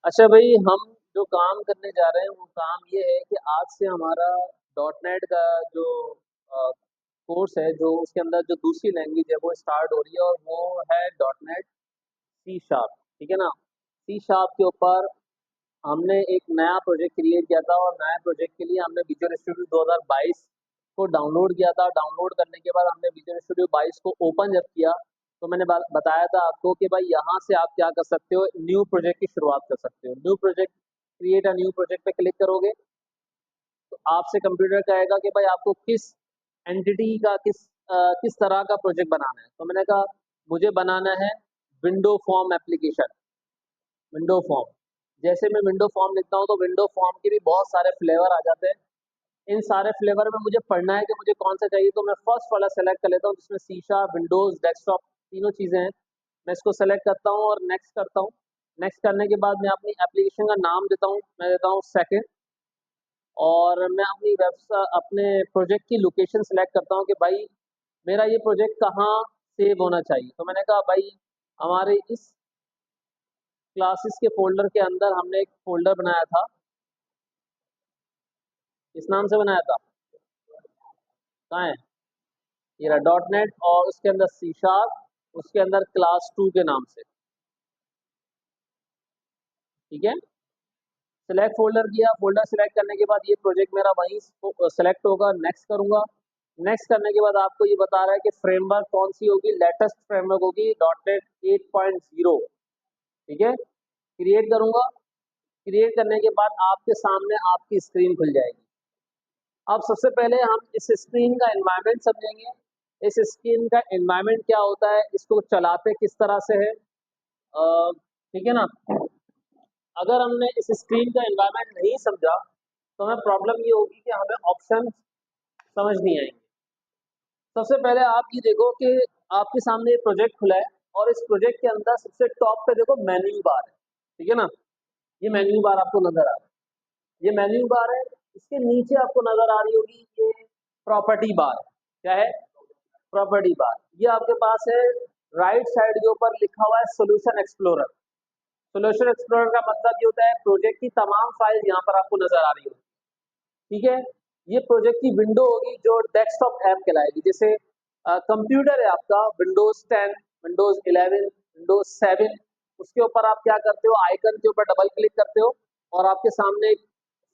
अच्छा भाई, हम जो काम करने जा रहे हैं वो काम ये है कि आज से हमारा डॉट नेट का जो कोर्स है, जो उसके अंदर जो दूसरी लैंग्वेज है वो स्टार्ट हो रही है, और वो है डॉट नेट सी शार्प। ठीक है ना। सी शार्प के ऊपर हमने एक नया प्रोजेक्ट क्रिएट किया था, और नए प्रोजेक्ट के लिए हमने विजुअल स्टूडियो 2022 को डाउनलोड किया था। डाउनलोड करने के बाद हमने विजुअल स्टूडियो 22 को ओपन जब किया, तो मैंने बताया था आपको कि भाई यहाँ से आप क्या कर सकते हो, न्यू प्रोजेक्ट की शुरुआत कर सकते हो। New project, create a new project पे क्लिक करोगे तो आपसे कंप्यूटर कहेगा कि भाई आपको किस एंटिटी का, किस तरह का प्रोजेक्ट बनाना है। तो मैंने कहा मुझे बनाना है window form application. Window form, जैसे मैं विंडो फॉर्म लिखता हूँ तो विंडो फॉर्म के भी बहुत सारे फ्लेवर आ जाते हैं। इन सारे फ्लेवर में मुझे पढ़ना है कि मुझे कौन सा चाहिए, तो मैं फर्स्ट वाला सेलेक्ट कर लेता हूँ जिसमें शीशा, विंडोज, डेस्कटॉप तीनों चीज़ें हैं। मैं इसको सेलेक्ट करता हूँ और नेक्स्ट करता हूँ। नेक्स्ट करने के बाद मैं अपनी एप्लीकेशन का नाम देता हूँ, मैं देता हूँ सेकंड। और मैं अपनी वेबसाइट, अपने प्रोजेक्ट की लोकेशन सेलेक्ट करता हूँ कि भाई मेरा ये प्रोजेक्ट कहाँ सेव होना चाहिए। तो मैंने कहा भाई हमारे इस क्लासेस के फोल्डर के अंदर हमने एक फोल्डर बनाया था, इस नाम से बनाया था। कहाँ है? ये रहा डॉट नेट, और उसके अंदर सी शार्प, उसके अंदर क्लास 2 के नाम से। ठीक है। सिलेक्ट फोल्डर किया, फोल्डर सिलेक्ट करने के बाद ये प्रोजेक्ट मेरा वहीं सेलेक्ट होगा। नेक्स्ट करूंगा। नेक्स्ट करने के बाद आपको ये बता रहा है कि फ्रेमवर्क कौन सी होगी। लेटेस्ट फ्रेमवर्क होगी डॉट नेट 8.0। ठीक है। क्रिएट करूंगा। क्रिएट करने के बाद आपके सामने आपकी स्क्रीन खुल जाएगी। अब सबसे पहले हम इस स्क्रीन का एनवायरनमेंट समझेंगे। इस स्क्रीन का एनवायरनमेंट क्या होता है, इसको चलाते किस तरह से है। ठीक है ना। अगर हमने इस स्क्रीन का एनवायरनमेंट नहीं समझा तो हमें प्रॉब्लम ये होगी कि हमें ऑप्शन समझ नहीं आएंगे। सबसे पहले आप ये देखो कि आपके सामने एक प्रोजेक्ट खुला है, और इस प्रोजेक्ट के अंदर सबसे टॉप पे देखो मेन्यू बार है। ठीक है ना। ये मेन्यू बार आपको नजर आ रहा है, ये मेन्यू बार है। इसके नीचे आपको नजर आ रही होगी ये प्रॉपर्टी बार। क्या है? प्रॉपर्टी बार। ये आपके पास है राइट साइड के ऊपर लिखा हुआ है सोल्यूशन एक्सप्लोरर। सोल्यूशन एक्सप्लोरर का मतलब ये होता है प्रोजेक्ट की तमाम फाइल यहाँ पर आपको नजर आ रही होगी। ठीक है। ये प्रोजेक्ट की विंडो होगी जो डेस्कटॉप ऐप कहलाएगी। जैसे कंप्यूटर है आपका विंडोज 10, विंडोज 11, विंडोज 7, उसके ऊपर आप क्या करते हो, आइकन के ऊपर डबल क्लिक करते हो और आपके सामने एक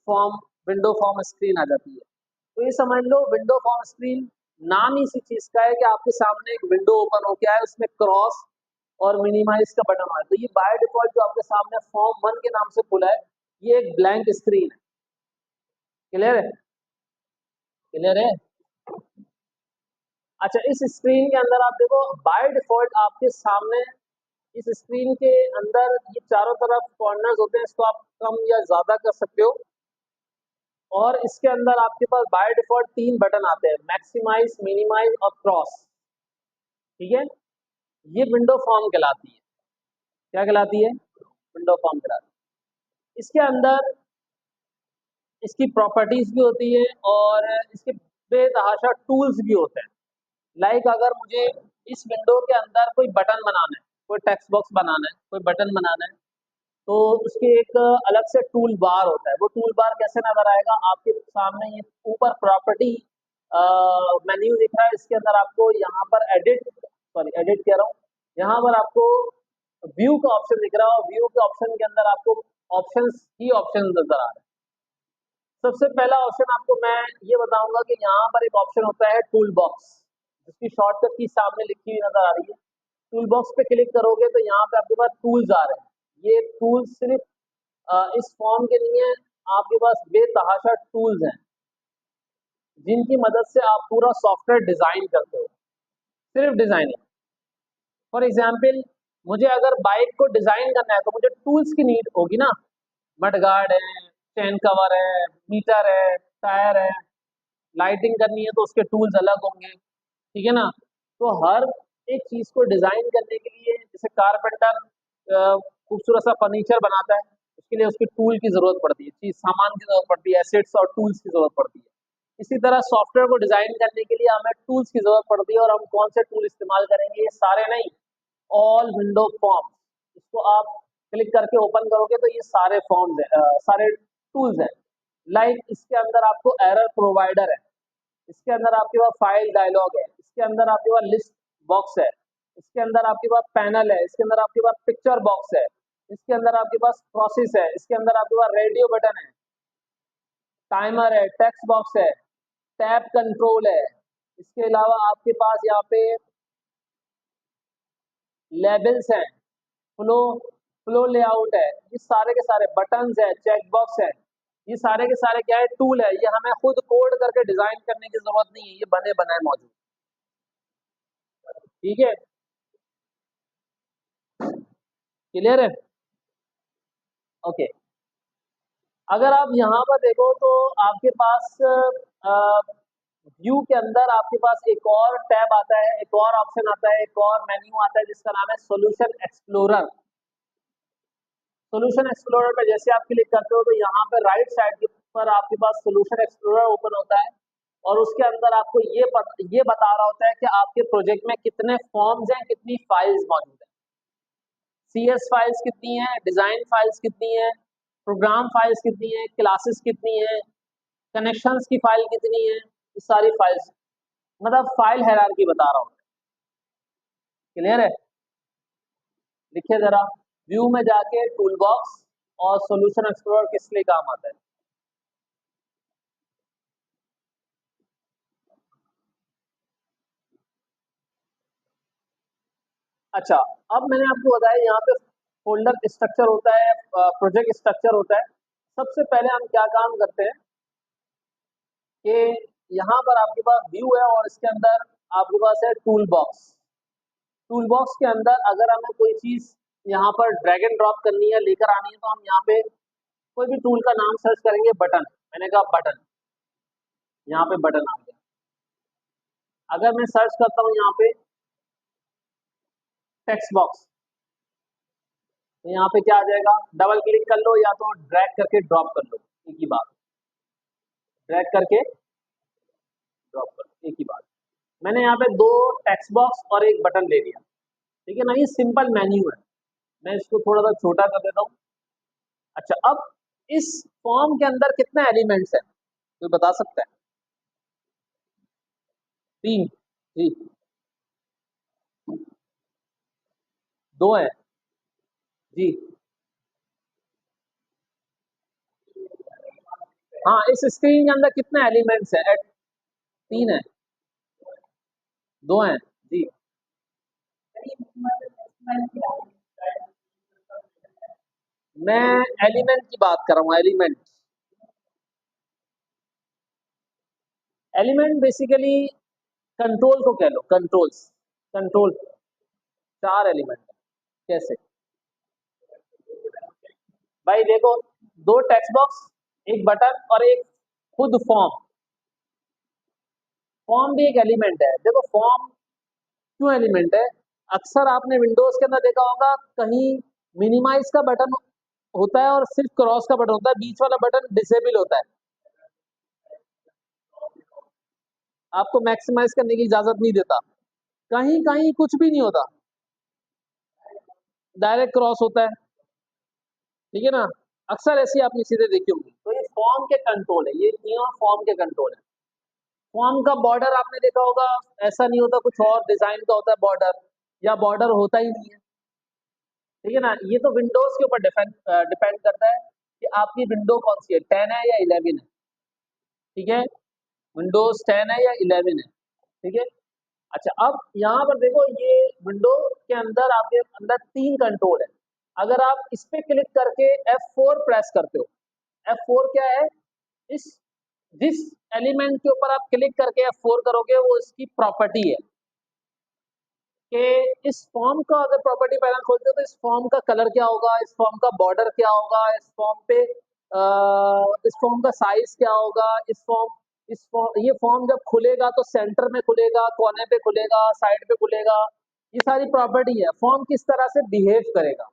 फॉर्म, विंडो फॉर्म स्क्रीन आ जाती है। तो ये समझ लो विंडो फॉर्म स्क्रीन नाम ही इसी चीज का है कि आपके सामने एक विंडो ओपन हो गया है, उसमें क्रॉस और मिनिमाइज का बटन है। तो ये बाय डिफॉल्ट जो आपके सामने फॉर्म 1 के नाम से खुला है, ये एक ब्लैंक स्क्रीन है। क्लियर है? क्लियर है? अच्छा, इस स्क्रीन के अंदर आप देखो बाय डिफॉल्ट आपके सामने इस स्क्रीन के अंदर ये चारों तरफ कॉर्नर्स होते हैं, इसको आप कम या ज्यादा कर सकते हो। और इसके अंदर आपके पास बाय डिफॉल्ट 3 बटन आते हैं, मैक्सिमाइज, मिनिमाइज और क्रॉस। ठीक है। ये विंडो फॉर्म कहलाती है। क्या कहलाती है? विंडो फॉर्म कहलाती है। इसके अंदर इसकी प्रॉपर्टीज भी होती है और इसके बेतहाशा टूल्स भी होते हैं। लाइक अगर मुझे इस विंडो के अंदर कोई बटन बनाना है, कोई टेक्स्ट बॉक्स बनाना है, कोई बटन बनाना है, तो उसके एक अलग से टूल बार होता है। वो टूल बार कैसे नजर आएगा आपके सामने? ये ऊपर प्रॉपर्टी मेन्यू दिख रहा है, इसके अंदर आपको यहाँ पर एडिट, सॉरी एडिट कह रहा हूँ, यहाँ पर आपको व्यू का ऑप्शन दिख रहा है, और व्यू के ऑप्शन के अंदर आपको ऑप्शंस ही ऑप्शन नजर आ रहे हैं। सबसे पहला ऑप्शन आपको मैं ये बताऊंगा कि यहाँ पर एक ऑप्शन होता है टूल बॉक्स, जिसकी शॉर्टकट की सामने लिखी हुई नजर आ रही है। टूल बॉक्स पे क्लिक करोगे तो यहाँ पे आपके पास टूल्स आ रहे हैं। ये टूल्स सिर्फ इस फॉर्म के नहीं है, आपके पास बेतहाशा टूल्स हैं जिनकी मदद से आप पूरा सॉफ्टवेयर डिजाइन करते हो। सिर्फ डिजाइनिंग। फॉर एग्जाम्पल, मुझे अगर बाइक को डिजाइन करना है तो मुझे टूल्स की नीड होगी ना। मडगार्ड है, चैन कवर है, मीटर है, टायर है। लाइटिंग करनी है तो उसके टूल्स अलग होंगे। ठीक है ना। तो हर एक चीज को डिजाइन करने के लिए, जैसे कारपेंटर खूबसूरत सा फर्नीचर बनाता है, उसके लिए उसके टूल की जरूरत पड़ती है, चीज सामान की जरूरत पड़ती है, एसेट्स और टूल्स की जरूरत पड़ती है। इसी तरह सॉफ्टवेयर को डिजाइन करने के लिए हमें टूल्स की जरूरत पड़ती है, और हम कौन से टूल इस्तेमाल करेंगे? ये सारे नहीं, ऑल विंडो फॉर्म, इसको आप क्लिक करके ओपन करोगे तो ये सारे फॉर्म्स है, सारे टूल्स हैं। लाइक इसके अंदर आपको एरर प्रोवाइडर है, इसके अंदर आपके पास फाइल डायलॉग है, इसके अंदर आपके पास लिस्ट बॉक्स है, इसके अंदर आपके पास पैनल है, इसके अंदर आपके पास पिक्चर बॉक्स है, इसके अंदर आपके पास प्रोसेस है, इसके अंदर आपके पास रेडियो बटन है, टाइमर है, टेक्स्ट बॉक्स है, टैब कंट्रोल है। इसके अलावा आपके पास यहाँ पे लेबल्स हैं, फ्लो फ्लो लेआउट है, ये सारे के सारे बटन्स है, चेक बॉक्स है, ये सारे के सारे क्या है, टूल है। ये हमें खुद कोड करके डिजाइन करने की जरूरत नहीं है, ये बने बनाए मौजूद। ठीक है, क्लियर है? ओके, अगर आप यहाँ पर देखो तो आपके पास व्यू के अंदर आपके पास एक और टैब आता है, एक और ऑप्शन आता है, एक और मेन्यू आता है जिसका नाम है सॉल्यूशन एक्सप्लोरर। सॉल्यूशन एक्सप्लोरर पे जैसे आप क्लिक करते हो तो यहाँ पे राइट साइड पर आपके पास सॉल्यूशन एक्सप्लोरर ओपन होता है और उसके अंदर आपको ये बता रहा होता है कि आपके प्रोजेक्ट में कितने फॉर्म्स हैं, कितनी फाइल्स मौजूद हैं, CS फाइल्स कितनी हैं, डिजाइन फाइल्स कितनी हैं, प्रोग्राम फाइल्स कितनी हैं, क्लासेस कितनी हैं, कनेक्शंस की फाइल कितनी है, ये सारी फाइल्स, मतलब फाइल हायरार्की बता रहा हूँ। क्लियर है? लिखिए जरा, व्यू में जाके टूल बॉक्स और सॉल्यूशन एक्सप्लोरर किस लिए काम आता है? अच्छा, अब मैंने आपको बताया यहाँ पे फोल्डर स्ट्रक्चर होता है, प्रोजेक्ट स्ट्रक्चर होता है। सबसे पहले हम क्या काम करते हैं कि यहाँ पर आपके पास व्यू है और इसके अंदर आपके पास है टूल बॉक्स। टूल बॉक्स के अंदर अगर हमें कोई चीज यहाँ पर ड्रैग एंड ड्रॉप करनी है, लेकर आनी है, तो हम यहाँ पे कोई भी टूल का नाम सर्च करेंगे, बटन, मैंने कहा बटन, यहाँ पे बटन आ गया। अगर मैं सर्च करता हूँ यहाँ पे टेक्स्ट बॉक्स, तो यहाँ पे क्या आ जाएगा, डबल क्लिक कर लो या तो ड्रैग करके ड्रॉप कर लो, एक ही बात, ड्रैग करके ड्रॉप कर लो, एक ही बात। मैंने यहाँ पे दो टेक्स्ट बॉक्स और एक बटन ले लिया, ठीक है ना, ये सिंपल मेन्यू है। मैं इसको थोड़ा सा छोटा कर देता हूँ। अच्छा, अब इस फॉर्म के अंदर कितने एलिमेंट्स हैं, कोई बता सकता है? 3, जी, 2 है, जी, हाँ, इस स्क्रीन के अंदर कितने एलिमेंट्स है? 3 है, 2 हैं, जी। मैं एलिमेंट की बात कर रहा हूँ, एलिमेंट। एलिमेंट बेसिकली कंट्रोल को कह लो, कंट्रोल्स, कंट्रोल, 4 एलिमेंट है। कैसे भाई? देखो, 2 टेक्स्ट बॉक्स, एक बटन और एक खुद फॉर्म। फॉर्म भी एक एलिमेंट है। देखो, फॉर्म क्यों एलिमेंट है? अक्सर आपने विंडोज के अंदर देखा होगा, कहीं मिनिमाइज का बटन होता है और सिर्फ क्रॉस का बटन होता है, बीच वाला बटन डिसेबल होता है, आपको मैक्सिमाइज करने की इजाजत नहीं देता। कहीं कहीं कुछ भी नहीं होता, डायरेक्ट क्रॉस होता है, ठीक है ना। अक्सर ऐसी आपने चीजें देखी होंगी। तो ये फॉर्म के कंट्रोल है, ये तीनों फॉर्म के कंट्रोल है। फॉर्म का बॉर्डर आपने देखा होगा, ऐसा नहीं होता, कुछ और डिजाइन का होता है बॉर्डर, या बॉर्डर होता ही नहीं है, ठीक है ना। ये तो विंडोज के ऊपर डिपेंड डिपेंड करता है कि आपकी विंडो कौन सी है, 10 है या 11 है, ठीक है। विंडोज 10 है या 11 है, ठीक है। अच्छा, अब यहाँ पर देखो, ये विंडो के अंदर आपके अंदर 3 कंट्रोल है। अगर आप इस पे क्लिक करके F4 प्रेस करते हो, F4 क्या है? इस जिस एलिमेंट के ऊपर आप क्लिक करके F4 करोगे वो इसकी प्रॉपर्टी है कि इस फॉर्म का अगर प्रॉपर्टी पैनल खोलते हो तो इस फॉर्म का कलर क्या होगा, इस फॉर्म का बॉर्डर क्या होगा, इस फॉर्म का साइज क्या होगा, ये फॉर्म जब खुलेगा तो सेंटर में खुलेगा, कोने पे खुलेगा, साइड पे खुलेगा, ये सारी प्रॉपर्टी है। फॉर्म किस तरह से बिहेव करेगा।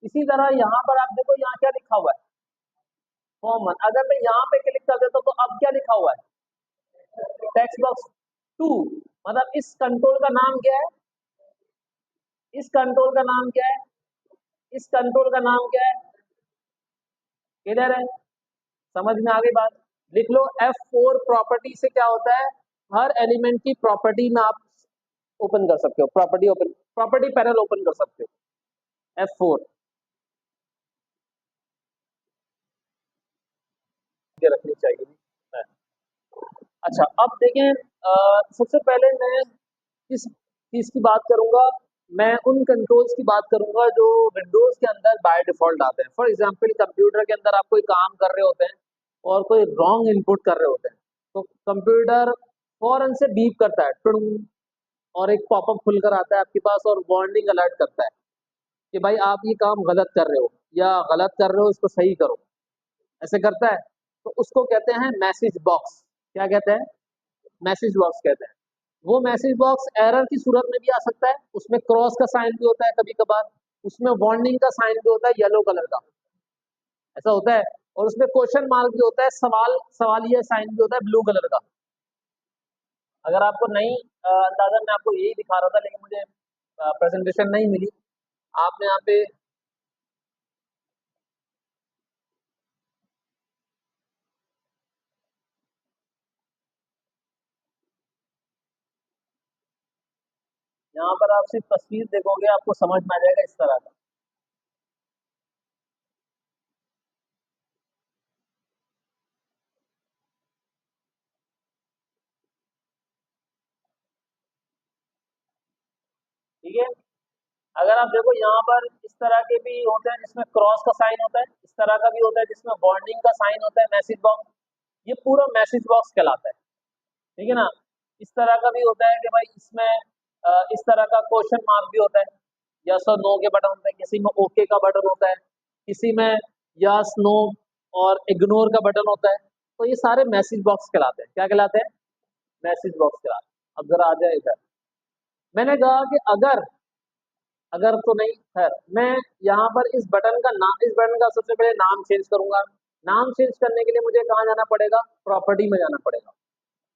इसी तरह यहाँ पर आप देखो, यहाँ क्या लिखा हुआ है, फॉर्म। अगर मैं यहाँ पे क्लिक कर देता हूँ तो अब क्या लिखा हुआ है, टेक्स्ट बॉक्स 2। मतलब इस कंट्रोल का नाम क्या है? इस कंट्रोल का नाम क्या है? इस कंट्रोल का नाम क्या है? किधर है? समझ में आ गई बात? लिख लो F4 प्रॉपर्टी से क्या होता है, हर एलिमेंट की प्रॉपर्टी में आप ओपन कर सकते हो, प्रॉपर्टी पैनल ओपन कर सकते हो F4 ये रखनी चाहिए। अच्छा अब देखें, सबसे पहले मैं किस चीज की बात करूंगा, मैं उन कंट्रोल्स की बात करूंगा जो विंडोज के अंदर बाय डिफॉल्ट आते हैं। फॉर एग्जांपल कंप्यूटर के अंदर आप कोई काम कर रहे होते हैं और कोई रॉन्ग इनपुट कर रहे होते हैं, तो कंप्यूटर फौरन से बीप करता है, टुडुम, और एक पॉपअप खुलकर आता है आपके पास और वार्निंग अलर्ट करता है कि भाई आप ये काम गलत कर रहे हो, या गलत कर रहे हो इसको सही करो, ऐसे करता है। तो उसको कहते हैं मैसेज बॉक्स। क्या कहते हैं? मैसेज बॉक्स कहते हैं। वो मैसेज बॉक्स एरर की सूरत में भी आ सकता है, उसमें क्रॉस का साइन भी होता है कभी कभार, उसमें वार्निंग का साइन भी होता है येलो कलर का, ऐसा होता है। और उसमें क्वेश्चन मार्क भी होता है, सवालिया साइन भी होता है ब्लू कलर का। अगर आपको नहीं अंदाजा, मैं आपको यही दिखा रहा था लेकिन मुझे प्रेजेंटेशन नहीं मिली। आपने यहाँ पर आप सिर्फ तस्वीर देखोगे आपको समझ में आ जाएगा इस तरह का। ठीक है, अगर आप देखो यहाँ पर इस तरह के भी होते हैं जिसमें क्रॉस का साइन होता है, इस तरह का भी होता है जिसमें वार्निंग का साइन होता है, मैसेज बॉक्स। ये पूरा मैसेज बॉक्स कहलाता है। ठीक है ना? इस तरह का भी होता है कि भाई इसमें इस तरह का क्वेश्चन मार्क भी होता है, यस और नो के बटन होते हैं, किसी में ओके का बटन होता है, किसी में यस नो और इग्नोर का बटन होता है। तो ये सारे मैसेज बॉक्स कहलाते हैं। क्या कहलाते हैं? मैसेज बॉक्स कहलाते हैं। अब जरा आ जाए इधर। मैंने कहा कि अगर अगर तो नहीं, खैर मैं यहाँ पर इस बटन का नाम, इस बटन का सबसे पहले नाम चेंज करूंगा। नाम चेंज करने के लिए मुझे कहाँ जाना पड़ेगा? प्रॉपर्टी में जाना पड़ेगा।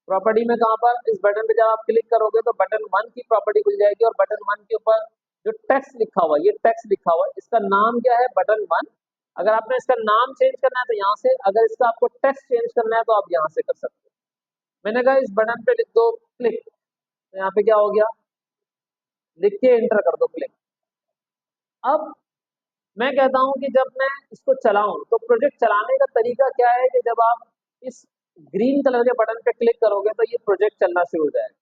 प्रॉपर्टी में कहाँ पर? इस बटन पे जब आप क्लिक करोगे तो बटन 1 की प्रॉपर्टी खुल जाएगी और बटन 1 के ऊपर जो टेक्स्ट लिखा हुआ है, ये टेक्स्ट लिखा हुआ है, इसका नाम क्या है? बटन 1। अगर आपने इसका नाम चेंज करना है तो यहाँ से, अगर इसका आपको टेक्स्ट चेंज करना है तो आप यहाँ से कर सकते हो। मैंने कहा इस बटन पे लिख दो क्लिक, तो यहाँ पे क्या हो गया? लिख के एंटर कर दो, क्लिक। अब मैं कहता हूं कि जब मैं इसको चलाऊं तो प्रोजेक्ट चलाने का तरीका क्या है कि जब आप इस ग्रीन कलर के बटन पे क्लिक करोगे तो ये प्रोजेक्ट चलना शुरू हो जाएगा।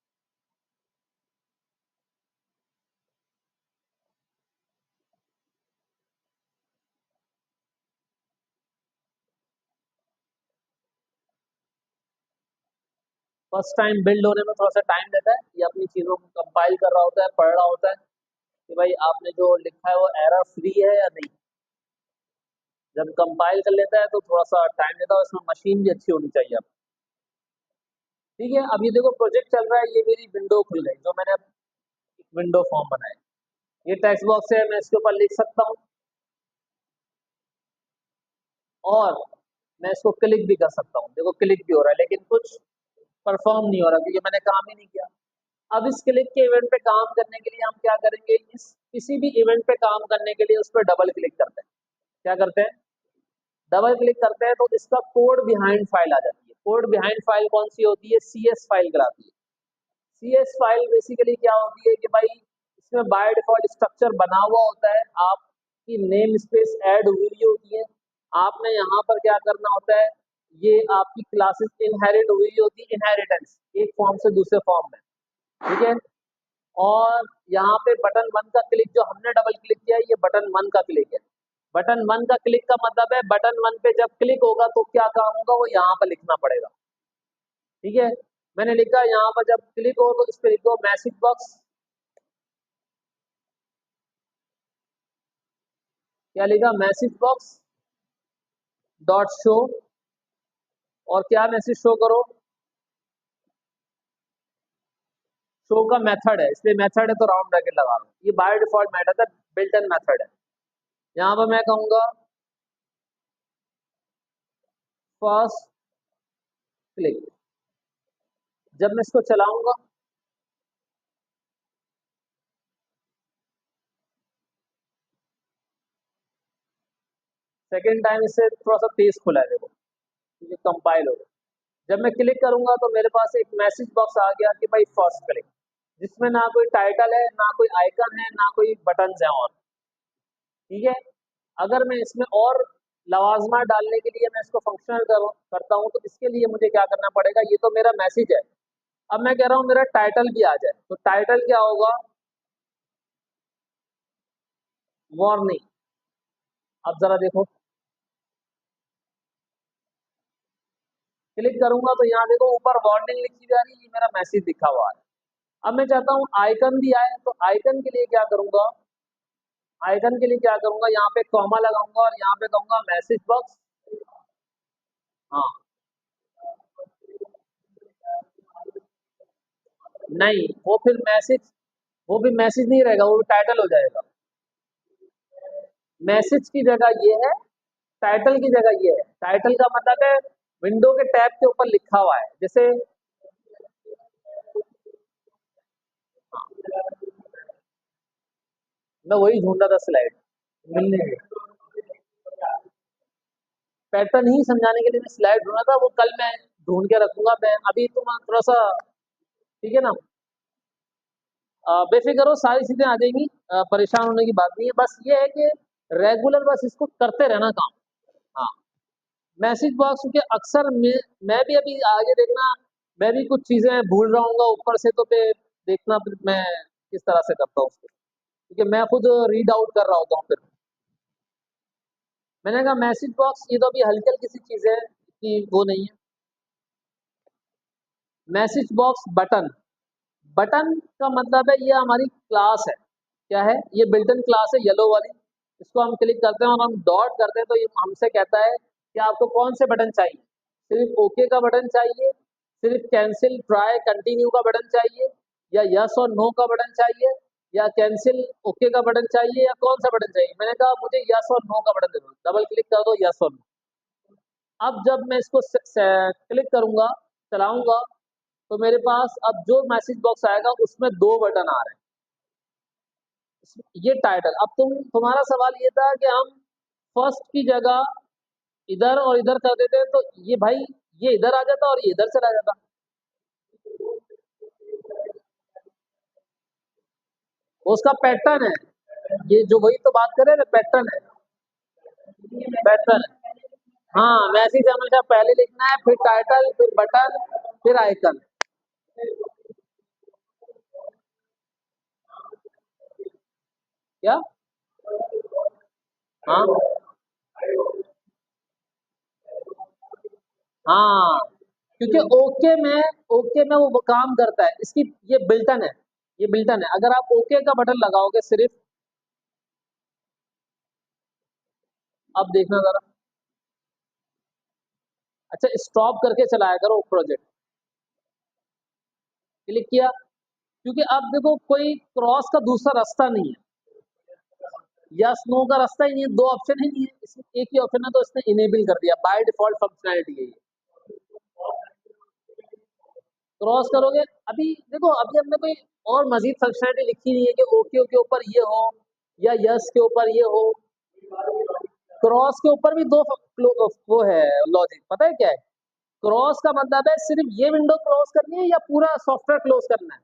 फर्स्ट टाइम बिल्ड होने में थोड़ा सा टाइम लेता है, ये अपनी चीजों को कंपाइल कर रहा होता है, पढ़ रहा होता है कि भाई आपने जो लिखा है वो एरर फ्री है या नहीं। जब कंपाइल कर लेता है तो थोड़ा सा टाइम लेता है, उसमें मशीन भी अच्छी होनी चाहिए अब। ठीक है, अब ये देखो प्रोजेक्ट चल रहा है, ये मेरी विंडो खुल गई जो मैंने विंडो फॉर्म बनाया। ये टेक्स्ट बॉक्स है, मैं इसके ऊपर लिख सकता हूँ और मैं इसको क्लिक भी कर सकता हूँ। देखो क्लिक भी हो रहा है लेकिन कुछ परफॉर्म नहीं हो रहा क्योंकि मैंने काम ही नहीं किया। अब इस क्लिक के इवेंट पे काम करने के लिए हम क्या करेंगे, इस किसी भी इवेंट पे काम करने के लिए उस पर डबल क्लिक करते हैं। क्या करते हैं? डबल क्लिक करते हैं तो इसका कोड बिहाइंड फाइल आ जाती है। कोड बिहाइंड फाइल कौन सी होती है? CS फाइल कहलाती है। CS फाइल बेसिकली क्या होती है कि भाई इसमें बाय डिफॉल्ट स्ट्रक्चर बना हुआ होता है, आपकी नेम स्पेस ऐड हुई हुई होती है। आपने यहाँ पर क्या करना होता है, ये आपकी क्लासेस इनहेरिट हुई होती है, इनहेरिटेंस, एक फॉर्म से दूसरे फॉर्म में। ठीक है, और यहाँ पे बटन 1 का क्लिक जो हमने डबल क्लिक किया है, ये बटन 1 का क्लिक है। बटन 1 का क्लिक का मतलब है बटन 1 पे जब क्लिक होगा तो क्या काम होगा वो यहाँ पर लिखना पड़ेगा। ठीक है, मैंने लिखा यहाँ पर जब क्लिक हो तो इस पे लिखो मैसेज बॉक्स। क्या लिखा? Message box dot show. और क्या मैसेज शो करो? शो का मेथड है, इसलिए मेथड है तो राउंड ब्रैकेट लगा रहा हूँ। ये बाय डिफॉल्ट मेथड है, बिल्ट इन मेथड है। यहाँ पर मैं कहूंगा फर्स्ट क्लिक। जब मैं इसको चलाऊंगा सेकेंड टाइम इससे थोड़ा सा तेज खुला है, देखो ये कंपाइल हो गया। जब मैं क्लिक करूंगा तो मेरे पास एक मैसेज बॉक्स आ गया कि भाई फर्स्ट क्लिक, जिसमें ना कोई टाइटल है, ना कोई आइकन है, ना कोई बटन है, और ठीक है। अगर मैं इसमें और लवाजमा डालने के लिए मैं इसको फंक्शनल करता हूँ, तो इसके लिए मुझे क्या करना पड़ेगा, ये तो मेरा मैसेज है, अब मैं कह रहा हूँ मेरा टाइटल भी आ जाए, तो टाइटल क्या होगा, वार्निंग। अब जरा देखो, क्लिक करूंगा तो यहाँ देखो ऊपर वार्निंग लिखी जा रही है, ये मेरा मैसेज दिखा हुआ है। अब मैं चाहता हूँ आइकन भी आए, तो आइकन के लिए क्या करूंगा, आइकन के लिए क्या करूंगा, यहाँ पे कॉमा लगाऊंगा और यहाँ पे कहूंगा मैसेज बॉक्स। हाँ, नहीं, वो फिर मैसेज, वो भी मैसेज नहीं रहेगा, वो भी टाइटल हो जाएगा। मैसेज की जगह ये है, टाइटल की जगह ये है। टाइटल का मतलब है विंडो के टैब के ऊपर लिखा हुआ है, जैसे मैं वही ढूंढ रहा था स्लाइड, मिल नहीं रही। पैटर्न ही समझाने के लिए मैं स्लाइड ढूंढ रहा था, वो कल मैं ढूंढ के रखूंगा। मैं अभी तुम थोड़ा सा, ठीक है ना, बेफिक्र हो, सारी चीजें आ जाएंगी, परेशान होने की बात नहीं है। बस ये है कि रेगुलर बस इसको करते रहना काम। हाँ, मैसेज बॉक्स के अक्सर मैं भी अभी आगे देखना, मैं भी कुछ चीजें भूल रहा हूँ ऊपर से, तो फिर देखना फिर मैं किस तरह से करता हूँ उसको, क्योंकि मैं खुद रीड आउट कर रहा होता हूँ फिर। मैंने कहा मैसेज बॉक्स ये तो अभी हल्की हल्की सी चीज है कि वो नहीं है। मैसेज बॉक्स बटन, बटन का मतलब है ये हमारी क्लास है। क्या है ये, बिल्ट इन क्लास है येलो वाली। इसको हम क्लिक करते हैं और हम डॉट करते हैं, तो ये हमसे कहता है कि आपको कौन से बटन चाहिए, सिर्फ ओके का बटन चाहिए, सिर्फ कैंसिल ट्राई कंटिन्यू का बटन चाहिए, या यस और नो का बटन चाहिए, या कैंसिल ओके का बटन चाहिए, या कौन सा बटन चाहिए। मैंने कहा मुझे यस और नो का बटन दे दो, डबल क्लिक कर दो, यस और नो। अब जब मैं इसको क्लिक करूंगा, चलाऊंगा, तो मेरे पास अब जो मैसेज बॉक्स आएगा उसमें दो बटन आ रहे हैं। ये टाइटल। अब तुम्हारा सवाल ये था कि हम फर्स्ट की जगह इधर और इधर कर देते हैं, तो ये भाई ये इधर आ जाता और ये इधर चला जाता। वो उसका पैटर्न है, ये जो वही तो बात कर रहे हैं ना, पैटर्न है, पैटर्न। हाँ, मैसेज हमेशा पहले लिखना है, फिर टाइटल, फिर बटन, फिर आइकन। क्या? हाँ, हाँ, क्योंकि ओके में वो काम करता है, इसकी ये बिल्टन है, ये बिल्टन है। अगर आप ओके का बटन लगाओगे सिर्फ, अब देखना जरा, अच्छा स्टॉप करके चलाया करो प्रोजेक्ट, क्लिक किया, क्योंकि अब देखो कोई क्रॉस का दूसरा रास्ता नहीं है, यस नो का रास्ता ही नहीं है, दो ऑप्शन ही नहीं है, इसमें एक ही ऑप्शन है, तो इसने इनेबल कर दिया, बाय डिफॉल्ट फंक्शनैलिटी है ये। क्रॉस करोगे, अभी देखो अभी हमने कोई और मजीद फंक्शनैलिटी लिखी नहीं है कि ओके के ऊपर ये हो या यस के ऊपर ये हो। क्रॉस के ऊपर भी दो वो है लॉजिक, पता है क्या है, क्रॉस का मतलब है सिर्फ ये विंडो क्लोज करनी है या पूरा सॉफ्टवेयर क्लोज करना है,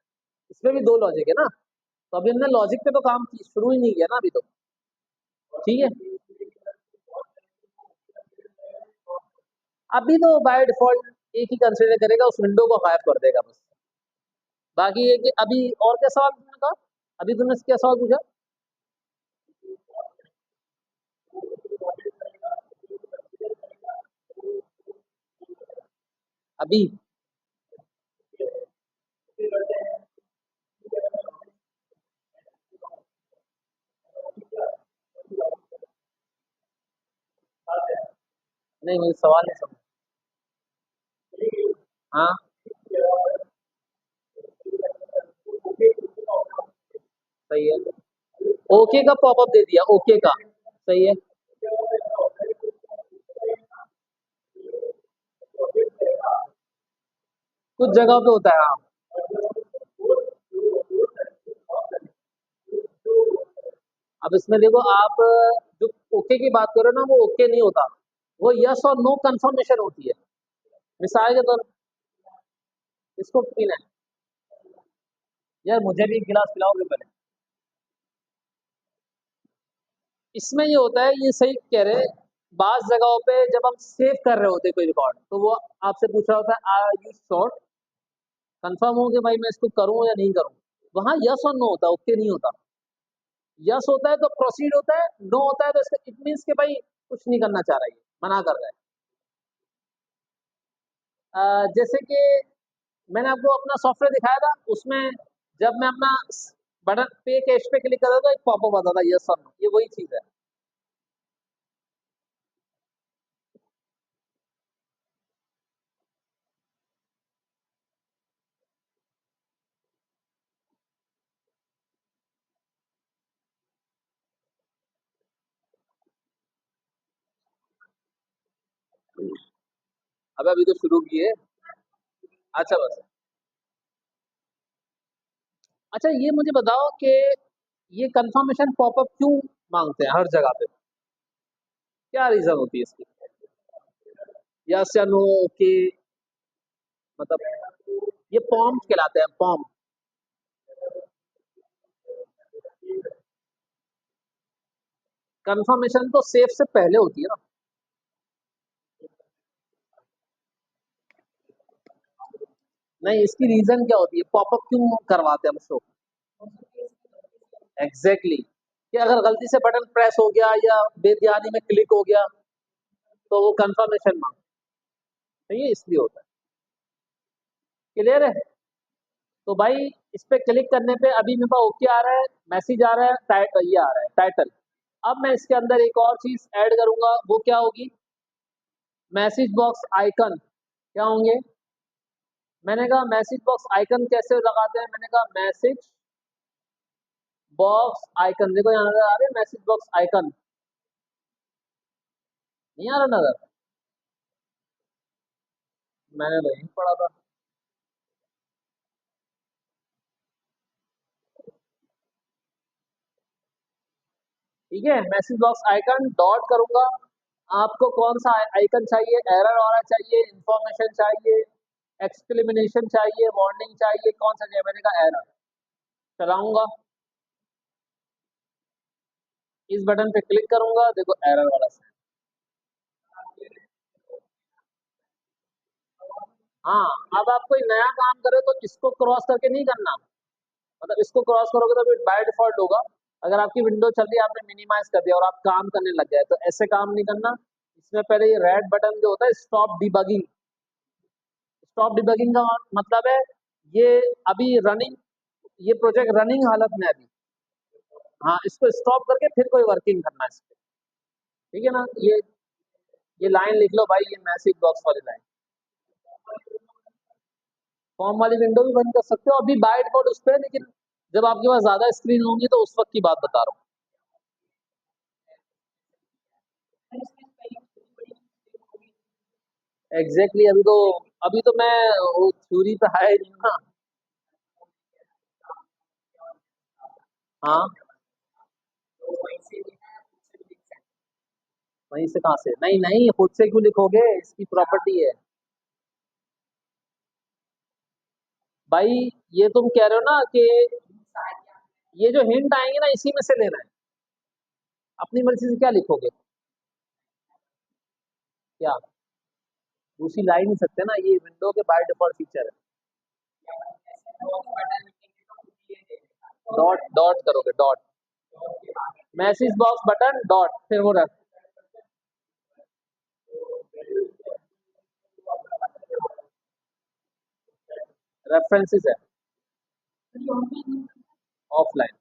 इसमें भी दो लॉजिक है ना। तो अभी हमने लॉजिक पे तो काम शुरू ही नहीं किया ना अभी तो, ठीक है। अभी तो बाय डिफॉल्ट एक ही कंसिडर करेगा, उस विंडो को गायब कर देगा बस। बाकी ये कि अभी और क्या सवाल तुमने कहा, अभी तुमने क्या सवाल पूछा। अभी नहीं, मुझे सवाल नहीं समझ। हाँ, सही है, ओके का पॉपअप दे दिया, ओके का, सही है। कुछ जगह पे होता है, हाँ। अब इसमें देखो आप जो ओके की बात करो ना, वो ओके नहीं होता, वो यस और नो कंफर्मेशन होती है। मिसाल के तौर, इसको पीना है यार, मुझे भी एक गिलास पिलाओगे पहले। इसमें ये होता है, ये सही कह रहे हैं, बाज जगहों पे जब हम सेव कर रहे होते हैं कोई रिकॉर्ड, तो वो आपसे पूछ रहा होता है आर यू श्योर, कंफर्म हो कि भाई मैं इसको करूं या नहीं करूं। वहां यस और नो होता है, ओके नहीं होता। यस होता है तो प्रोसीड होता है, नो होता है तो इसका इट मीन्स कि भाई कुछ नहीं करना चाह रहा है, मना कर रहा है। जैसे कि मैंने आपको अपना सॉफ्टवेयर दिखाया था, उसमें जब मैं अपना बटन पे कैश पे क्लिक करता था, एक पॉपअप आता था यस और नो, ये वही चीज है। अब अभी तो शुरू किए। अच्छा बस, अच्छा ये मुझे बताओ कि ये कंफर्मेशन पॉपअप क्यों मांगते हैं हर जगह पे, क्या रीजन होती है इसकी? यस या नो, ओके, मतलब ये पॉम कहलाते हैं, पॉम। कंफर्मेशन तो सेफ से पहले होती है ना। नहीं, इसकी रीजन क्या होती है, पॉपअप क्यों करवाते हैं हम शो? एग्जैक्टली कि अगर गलती से बटन प्रेस हो गया या बेध्यानी में क्लिक हो गया, तो वो कंफर्मेशन मांग, तो ये इसलिए होता है। क्लियर है? तो भाई इस पे क्लिक करने पे अभी मेरे पास ओके आ रहा है, मैसेज आ रहा है, ये आ रहा है टाइटल। अब मैं इसके अंदर एक और चीज ऐड करूंगा, वो क्या होगी? Message box icon. क्या होंगे? मैंने कहा मैसेज बॉक्स आइकन कैसे लगाते हैं, मैंने कहा मैसेज बॉक्स आइकन, देखो यहाँ नजर आ रहे हैं मैसेज बॉक्स आइकन, नहीं आ रहा नजर? मैंने तो यही पढ़ा था। ठीक है, मैसेज बॉक्स आइकन डॉट करूंगा। आपको कौन सा आइकन चाहिए, एरर वाला चाहिए, इंफॉर्मेशन चाहिए, एक्सक्लेमेशन चाहिए, वार्निंग चाहिए, कौन सा चाहिए? मैंने कहा एरर। चलाऊंगा, इस बटन पे क्लिक करूंगा, देखो एरर वाला sign। हाँ, अब आप कोई नया काम करे तो इसको क्रॉस करके नहीं करना, मतलब इसको क्रॉस करोगे तो फिर बाय डिफॉल्ट होगा। अगर आपकी विंडो चल रही है, आपने मिनिमाइज कर दिया और आप काम करने लग गए, तो ऐसे काम नहीं करना। इसमें पहले ये रेड बटन जो होता है स्टॉप डिबगिंग, स्टॉप डिबगिंग का मतलब है ये अभी रनिंग, ये प्रोजेक्ट रनिंग हालत में है अभी। हाँ, इसको स्टॉप करके फिर कोई वर्किंग करना है इस पे। ठीक है ना? ये लाइन लिख लो भाई, ये मैसेज बॉक्स वाली लाइन। फॉर्म वाली विंडो भी बंद कर सकते हो, अभी बाय डिफॉल्ट उस पर है, लेकिन जब आपके पास ज्यादा स्क्रीन होंगी तो उस वक्त की बात बता रहा हूँ। एग्जैक्टली, अभी तो मैं वो थ्योरी पे है ही नहीं ना। हाँ, वहीं से कहाँ से? नहीं नहीं, खुद से क्यों लिखोगे, इसकी प्रॉपर्टी है। भाई ये तुम कह रहे हो ना कि ये जो हिंट आएंगे ना, इसी में से लेना है, अपनी मर्जी से क्या लिखोगे? क्या? दूसरी ला ही नहीं सकते ना, ये विंडो के बाय डिफॉल्ट फीचर है। डॉट डॉट करोगे, dot, message box button dot, फिर वो रेफरेंसेस है, ऑफलाइन।